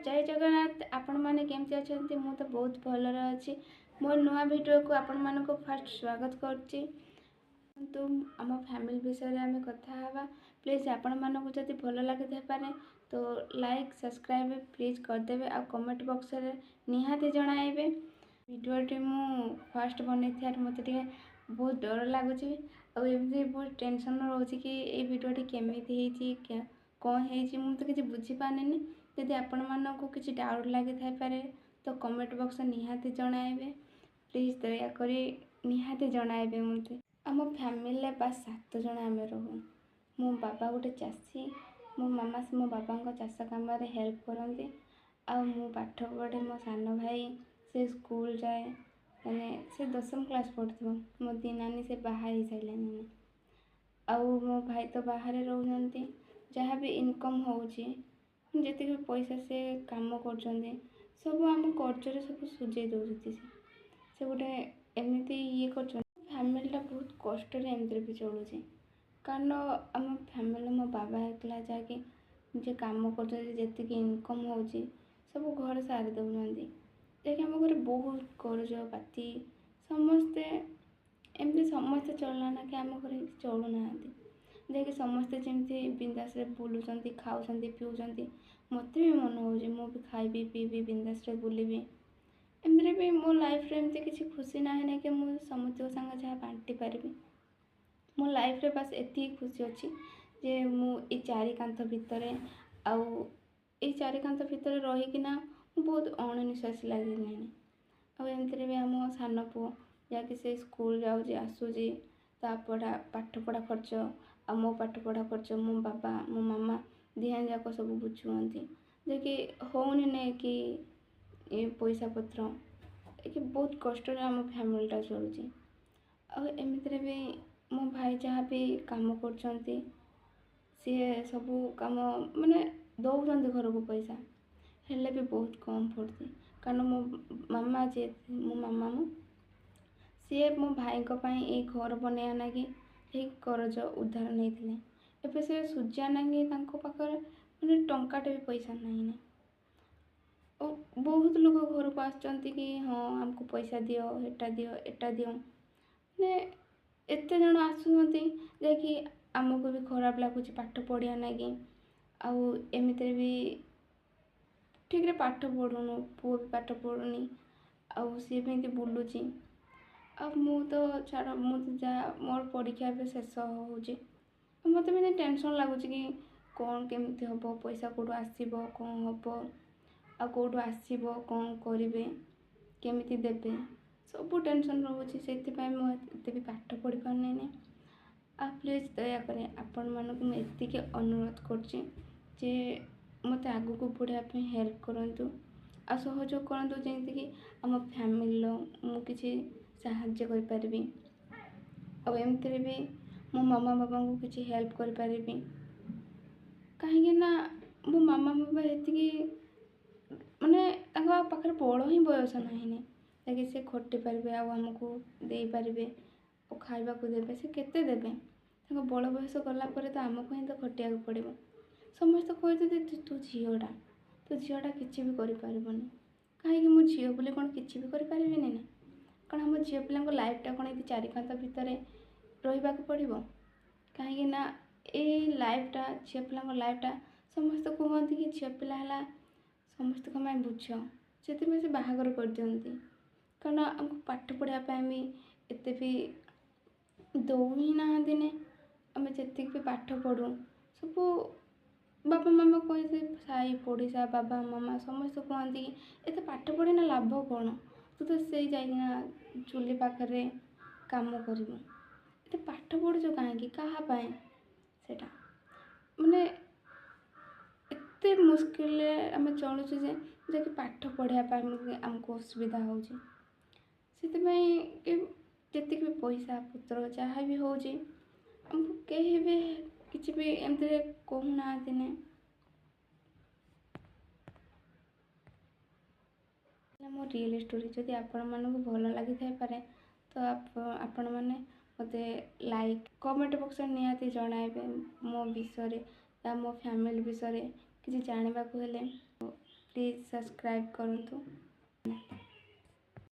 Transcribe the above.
जय जगन्नाथ। आपण माने केमती अछंती? मु तो बहुत भलरे अछि। मोर नुआ वीडियो को आपण मानको फर्स्ट स्वागत करछि। तो आम फैमिली विषय आम कथा हवा। प्लीज आपण मानको जदि भल लगे थे पारे तो लाइक सब्सक्राइब प्लीज करदेवे आ कमेंट बॉक्स रे निहाती जणाइबे। वीडियोटी मु फर्स्ट बनै थियार मते टिके बहुत डर लागुछि और एमती बहुत टेंशन रोछि कि ए वीडियोटी केमिति हेछि कौन हेछि मु तो किछि बुझी पानेनी। यदि आपण मानको किछि डाउट लागि थाइ पारे तो कमेंट बॉक्स निहाती जणाइबे। प्लीज दया करी निहाती जणाइबे मते। आम फैमिली बस 7 जण आमे रहू। मो बाबा गोटे चाषी, मो मामा से मो बाबा चाष काम हेल्प करती आ मु पाठ पढ़े। मो सान भाई से स्कूल जाए माने से 10वीं क्लास पढ़थो। मो दी नानी से बाहर ही साइलानी आउ मो भाई तो बाहर रहउछंती। जहाँ भी इनकम होउची जेते भी पैसा से काम कर सब आम कर्जरे सब सुझे दौरान से गोटे एमती ये कर फैमिलीटा बहुत कष्ट एमती भी चलुचे। कारण आम फैमिली मो बाबा एकला जाके जे काम कर इनकम होची सब घर सारी दौरान जैसे आम घर बहुत कर्ज पाती समस्ते एमती समस्ते चलना कि आम घर चलुना जैसे समस्ते जमी बिंदास बुलूँ खाऊँ पीऊँ मत भी मन हो मु भी खाइबी पीबी बिंदास बुलबी। एमती भी मो लाइफ रे एमती किसी खुशी ना है कि मुझे समस्त संग जहाँ बांटी पारि। मो लाइफ रे बस एति खुशी अच्छी जे मु ए चारि कांथ भितर आउ ए चारि कांथ भितर रहीकिना बहुत अणनिश्वास लगे। आमती भी आम सान पु जहाँकि से स्कूल जाऊँगी आसूँ ता पाठ पढ़ा खर्च आ मो पाठ पढ़ा खर्च मो बाबा मो मामा दिहां जाक सब बुझुंती जे कि होनी ने कि ये पैसा पत्र कि बहुत कष्ट आम फैमिलीटा चलुची। एमती भी मो भाई जहाँ भी काम कर सी सब कम माने दौरान घर को पैसा हेल्ले भी बहुत कम पड़ती। कारण मो मामा जे मो मामा सी मो भाई ये घर बनया ना कि करज उधार नहीं एवं से सुझा ना पाखे मैंने टंकाटे भी पैसा नहीं ना। और बहुत लोग घर को आसुँच कि हाँ आमको पैसा दियो एटा दियो एटा दियो मैंने एत जन आसुँच कि आमको भी खराब लगुच पाठ पढ़िया ना कि आमती भी ठीक रे पाठ पढ़ुनु पुओ भी पाठ पढ़ुनी आउ सी भी बुलूची। अब मु तो छाड़ मु जहाँ मोर परीक्षा भी शेष हो मत भी टेंशन लगुच कि कौन केमती हम पैसा कौटू आसब कौन हम आ कौटू आसब कौन करेंगे केमिति देबे सब टेंशन रोचे से मुझे भी पाठ पढ़ी पारनी। आ प्लीज दयाक आपण मानक मुझे अनुरोध कर मत आगू को बढ़ापी हेल्प करूँ आ सहयोग करूँ जमीक आम फैमिली मुझे साहाय्य करी। एमती भी मो मामा बाबा को किसी हेल्प करी कहीं मो मामा बाबा ये माने पाखे बड़ ही बयस ना ताकि से खटी पारे आमको दे पारे और खावा को देवे से केते देवे बड़ बयस गलापर तो आमको ही तो खटिया पड़ो। समस्त कहते तू झीटा तू झीटा किसी भी करें कहीं मु झी बोले कौन किसी भी करें ना कारण आम झी पिला लाइफटा कौन ये चारि कांथ भितर रहा पड़ो कहीं ये लाइफटा झी पिला लाइफटा समस्त कहते कि झी पिला है समस्त बुझ से बाहागर कर दिखती। कारण आमको पाठ पढ़ापी भी एत भी दौ ही ना दिने आम जी भी पाठ पढ़ू सब बापा मामा कहते साई पड़ोसा बाबा मामा समस्त कहते कि एत पाठ पढ़ी ना लाभ कौन तू तो से जाइना चूली पाखे काम कर पाठ पढ़ुच कहीं क्या सेटा माने एत मुस्किल आम चलुचे जे कि पाठ पढ़ापी आमको असुविधा होती जी भी पैसा पत्र जहाँ भी हो कहीं भी किसी भी एमती कहूना दिने मो रियल स्टोरी जदि आपण मानक भल लगी थाई पारे तो आपण मैंने मत लाइक कमेंट बॉक्स निहाती जणाइबे मो विषय या मो फैमिली विषय किसी जानवा को हेले। ପ୍ଲିଜ୍ ସବସ୍କ୍ରାଇବ୍ କରନ୍ତୁ।